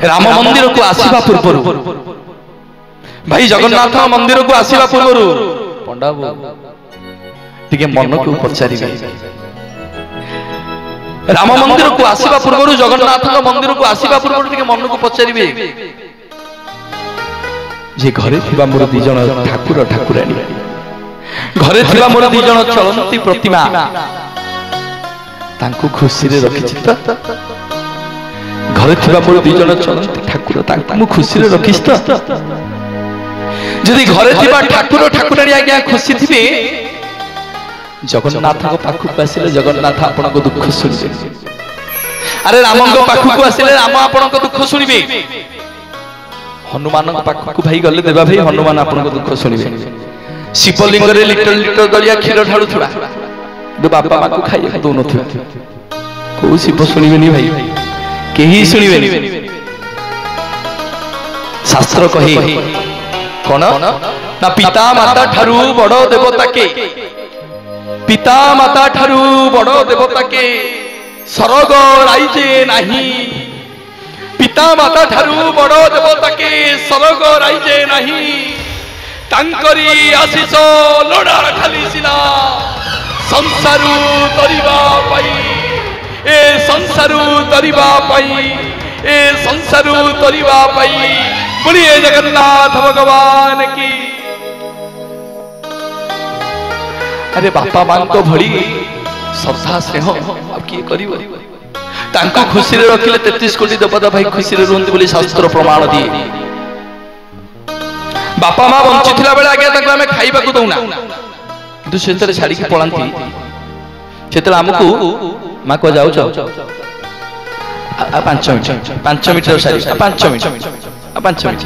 राम मंदिर को आसीबा पूर्व भाई जगन्नाथ मंदिर को आसीबा पूर्व पंडा टिके मन को पचारि राम मंदिर को आसीबा पूर्व जगन्नाथ मंदिर को आसीबा पूर्व टिके मन को पचारिबे जे घरे थिबा मोर दी जण ठाकुर ठाकुराणी घरे थिबा मोर दी जण चलंती प्रतिमा तांको खुशी रे रखिछि त घरे थिबा मोर दी जण चलंती ठाकुर तांको मु खुशी रे रखिछि त जदि घरे थिबा ठाकुर ठाकुराणी आज्ञा खुशी थिबे जगन्नाथ को पाखु आसिले जगन्नाथ आपन को दुख सुनिबे अरे राम को पाखु को आसिले राम आपन को दुख सुनिबे हनुमान पाखु भाई गले देवा भाई हनुमान आपन को दुख सुनिबे शिवलिंग रे लिटर लिटर गलिया क्षीर ढाळु थुडा दो बापा मां को खाइ दो नथुवा को शिव सुनिबे नी भाई केही सुनिबे नी शास्त्र कहे कोन ना पिता माता ठारू बड़ देवता के पिता माता ठारू बड़ देवता के सरग राइजे नाही पिता माता ठारू बड़ देवता के सरग राइजे नाही तांकरी आशीष लोड़ा खाली सिना संसारू तरिबा पाई ए संसारू तरिबा पाई ए संसारू तरिबा पाई बोलिए जगन्नाथ भगवान की। अरे बापा मां को भड़ी श्रद्धा स्नेह अब किए करिवो तांको खुशी रे रखिले 33 कोटी देवता भाई खुशी रे रहंती बोली शास्त्र प्रमाण दिए बापा मां बंचिथिला बेले आगे ताको हमें खाइबा को दउना किंतु सेतरे छाड़ी के पळांती सेतरे हमकु मां को जाउ जाउ 5 मिनिट सारी 5 मिनिट 5 मिनिट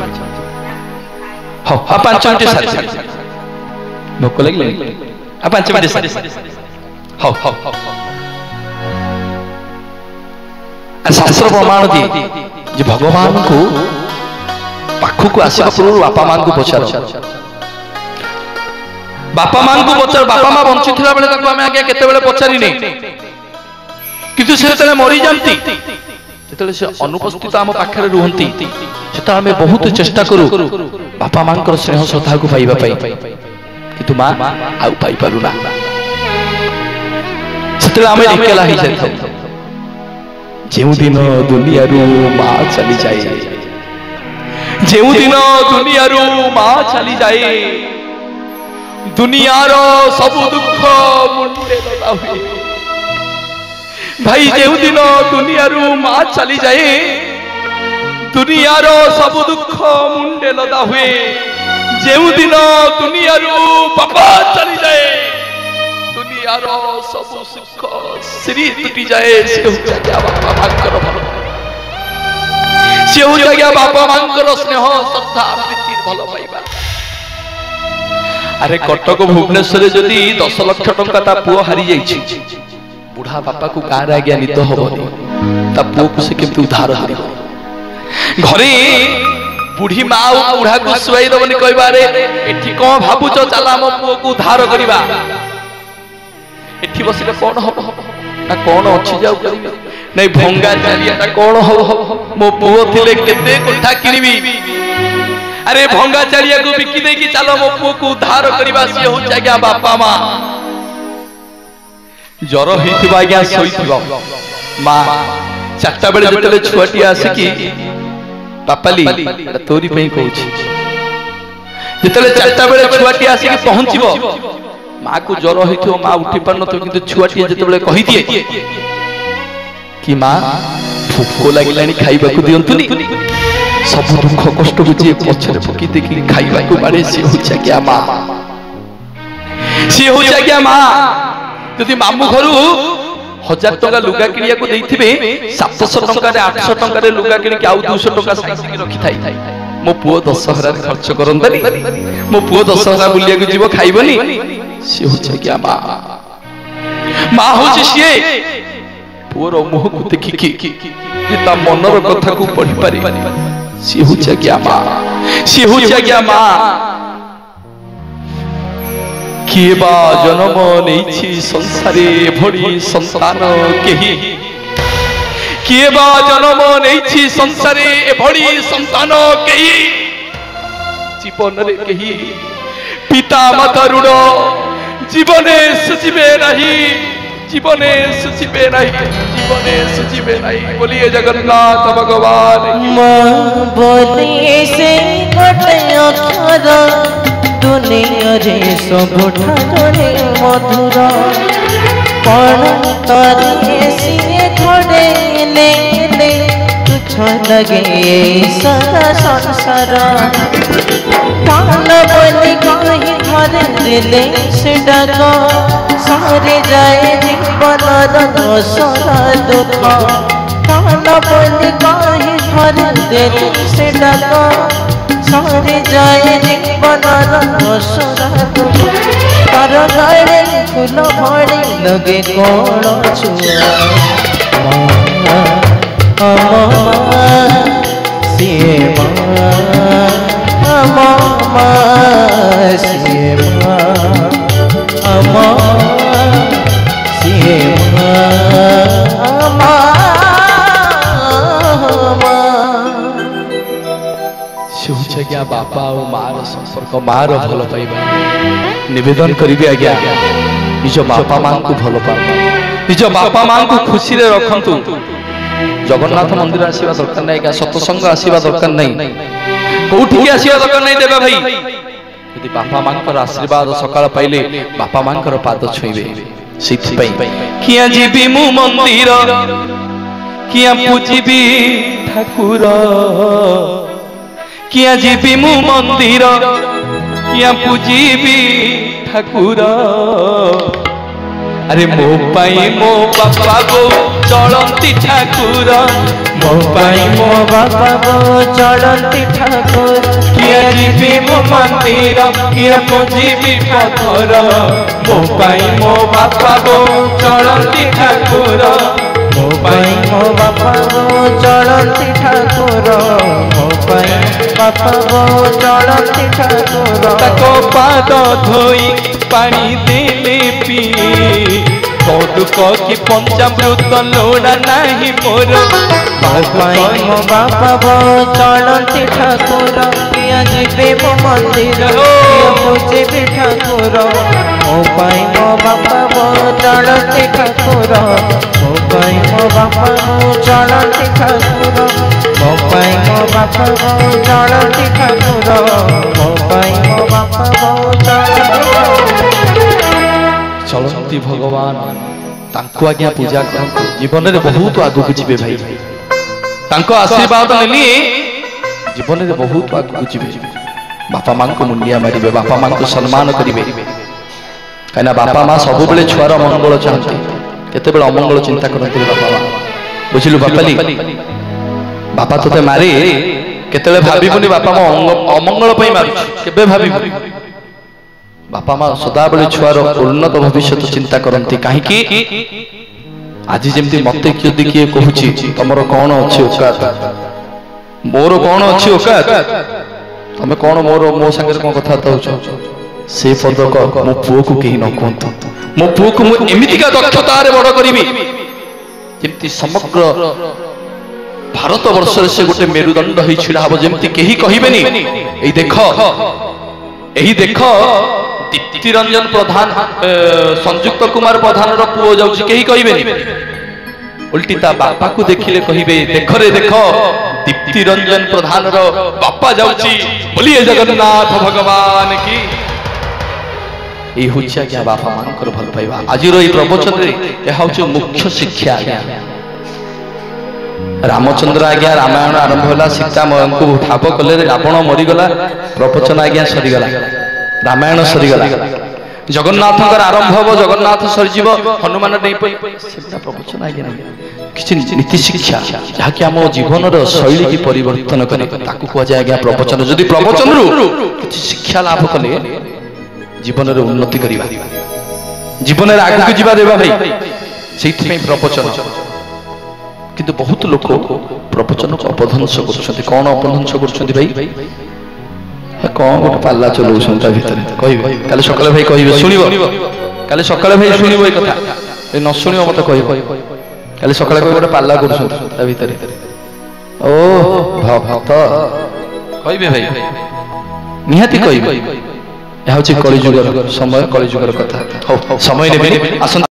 हो 5 मिनिट सारी भोक लागले 5 मिनिट सारी हो शास्त्र प्रमाण दिए जे भगवान को पाखु को आसीबा पूर्व बापा मां को पचार बापा मां को पचार बापा मां बंची थिला बेले ताको हमें आगे केते बेले पचारि नै किंतु से तले मरि जानती जेतले से अनुपस्थित आम पाखरे रुहंती सेता हमें बहुत चेष्टा करू बापा मां को स्नेह श्रद्धा को पाइबा पाई किंतु मां आउ पाई पारुना सेतले हमें एकेला ही जाय जेउ दिन दुनिया रू मां चली जाए जेउ दिन दुनिया रू मां चली जाए दुनिया रो सब दुख मुंडे लगा हुए भाई जेउ दिन दुनिया रू मां चली जाए दुनिया रो सब दुख मुंडे लगा हुए जेउ दिन दुनिया रू बापा चली जाए दुनिया रो सब सुख श्री टूटी जाए से हो जाए बापा मांकर भलो से हो जाए बापा मांकर स्नेह श्रद्धा प्रीति भलो पाइबा अरे कटक भुवनेश्वर जदि 10 लाख टंका ता पुओ हारी जाइछि बुढ़ा बापा को कार आज्ञा नित होबनी ता पुओ को से केमति उद्धार करिवो घरे बुढ़ी माँ और बुढ़ा को सुई दबनी कहबारे एठी कोन भाबुच चला मो पुओ को उद्धार करिबा एठी बसिले कोन हबो ना कोन अछि जाउ करिबा नै भंगा चालियाटा कोन हबो मो पुओ थिले केते कोठा किनिबी अरे भंगा चालिया को बिकी दे कि चलो मो पुओ को उद्धार करिबा से हो जाग्या बापा मां जर हिथिबा आज्ञा सोइथिबो मां चारटा बेले जतले छुआटी आसे कि पापाली तोरी पई कहूची जतले चारटा बेले छुआटी आसे कि पहुंचीबो मां को जर हिथिबो मां उठी परन तो किंतु छुआटी जतले कहि दिए कि मां भूख लागिलानी खाइबा को दियंतुनी सब दुख कष्ट को जे पछरे पकी देखि खाइबा को बारे से हो जाग्या मां से हो जाग्या मां जदि मामू घरु 1000 टका लुगा किनिया को देइथिबे 700 टका रे 800 टका रे लुगा किनि के आउ 200 टका साइज के रखि थाई मो पुओ 10,000 रे खर्च करंतनी मो पुओ 10,000 बुलिया को जीवो खाइबनी से हो जाग्या मां मां होछि सिए पुओर मुह को देखि कि ता मनर कथा को पढि पारि से हो जाग्या मां किए बा जन्म नहीं संसारे भड़ी संतान केही किए बा जन्म नहीं संसारे एभली संतान कही जीवन रे कही पिता माता ऋण जीवने सुझिबे नहीं जीवने सुझिबे नहीं जीवने सुझिबे नहीं। बोलिए जगन्नाथ भगवान बोलिए से गोटे अक्षर दुनिया रे सबठारे मधुर कौन करे सिए घरे ले तुझ लगे सारा संसार कौन बोली कहीं धरे दिले से डाक सारे जाए जीवन सारा दुख कौन बोली कहीं धरे दिले से डाक सारे जाए जीवन सारा दुख तार गाड़े फूल भरी लगे कौन छुआ सिए मामा सिए मामा सिए मामा शुभे क्या बापा और मार संपर्क मार भल पाइबा निवेदन करी आज्ञा निज बापा मां को भल पाबा निज बापा मां को खुशी रे रखंतु। जगन्नाथ मंदिर आसीबा दरकार नहीं क्या सत्संग आसीबा दरकार नहीं कोठी आसीबा दरकार नहीं देबा भाई यदि बापा मां को आशीर्वाद सकाळ पाइले बापा मां को पाद छुइबे सिथि पई किया जीबी मु मंदिर किया पूजिबी ठाकुर किया जीबी मु मंदिर किया पूजिबी ठाकुर अरे मो पाई मो बापा गो चलती ठाकुर मो पाई मो बापा गो चलती ठाकुर किया जीबी मो मंदिर किया पूजिबी पत्थर मो पाई मो बापा गो चलती ठाकुर मो पाई मो बापा गो चलती ठाकुर मो पाई बापा गो चलती ठाकुर ताको पाद धोई पानी देले पी कौतुक की पंचामृत लोड़ा नहीं मोर मो पाई मो बापा गो चलती ठाकुर किया जीवे मो मंदिर किया पूजिबी ठाकुर मो पाई मो बापा गो चलती ठाकुर मो पाई मो बापा गो चलती ठाकुर मो पाई मो बापा गो चलती ठाकुर मो पाई मो बापा गो चलती भगवान तांको आज्ञा पूजा करंतु जीवन रे बहुत आगु को जीवे भाई तांको आशीर्वाद नेली जीवन रे बहुत आगु को जीवे बापा मां को मुंडिया मारिबे बापा मां को सम्मान करिवे काना बापा मां सब बेले छुआर मंगल चाहते केते बेले अमंगल चिंता करंतु बापा मां बुझिलु बापाली बापा तोते मारी केते भाबिबुनी बापा मां अमंगल पई मारु केबे भाबिबुनी बापा मां सदा बेले छुआर उन्नत भविष्य चिंता करती कहीं आज जमती मत यदि किए कहूँ तुमर कौन अच्छी औकात मोर कौन अच्छी औकात तुम कौन मोर मो संगे कौन कथा से पदक मो पुओ को कहीं न कहतु मो पुओ को एमतीका दक्षता बड़ करी जमती समग्र भारत वर्ष से गोटे मेरुदंड हो छिड़ा हम जमती कहीं कहबेनी यही देख दीप्ति रंजन प्रधान संयुक्त कुमार प्रधान पुओ जाउची कहीं कहबेनी उल्टी ता बापा को देखिले कहिबे देख रे देख दीप्ति रंजन प्रधान रो बापा जाउची बोलिए जगन्नाथ भगवान की ए होछिया क्या बापा मानकर भल पाइबा आज रो ई प्रवचन रे यह होछ मुख्य शिक्षा आज्ञा रामचंद्र आज्ञा रामायण आरंभ होला सीता को ठाप कले रावण मरी गला प्रवचन आज्ञा सरी गला रामायण सरी गला जगन्नाथ आरंभ हो जगन्नाथ सरीजीव हनुमान नहीं पाई सेटा प्रवचन आज्ञा किछि नीति शिक्षा जहाँकि आम जीवन शैली की परिवर्तन करे ताकू कह जाए आज्ञा प्रवचन जदि प्रवचन रु किछि शिक्षा लाभ कले जीवन रे उन्नति करिबा जीवन रे आगु को जीवा देबा भाई सेति में प्रवचन किंतु बहुत लोक प्रवचन को अपध्वंस करछथि कोन अपध्वंस करछथि भाई कौन गोटे पाला चलाउछन ता भितरे कहबे काले सकाळे भाई कहबे सुनिबो काले सकाळे भाई सुनिबो ए कथा ए न सुनिबो मते कहबो କାଲି ସକାଳେ ଗୋଟେ ପାଲା କରୁଛନ୍ତି ତା ଭିତରେ ଓ ଭକ୍ତ କହିବେ ଭାଇ ନିହାତି କହିବେ ଏହା ହଉଛି କଳିଯୁଗର ସମୟ କଳିଯୁଗର କଥା ହଉ ସମୟ ନେବେନି ଆସନ୍ତୁ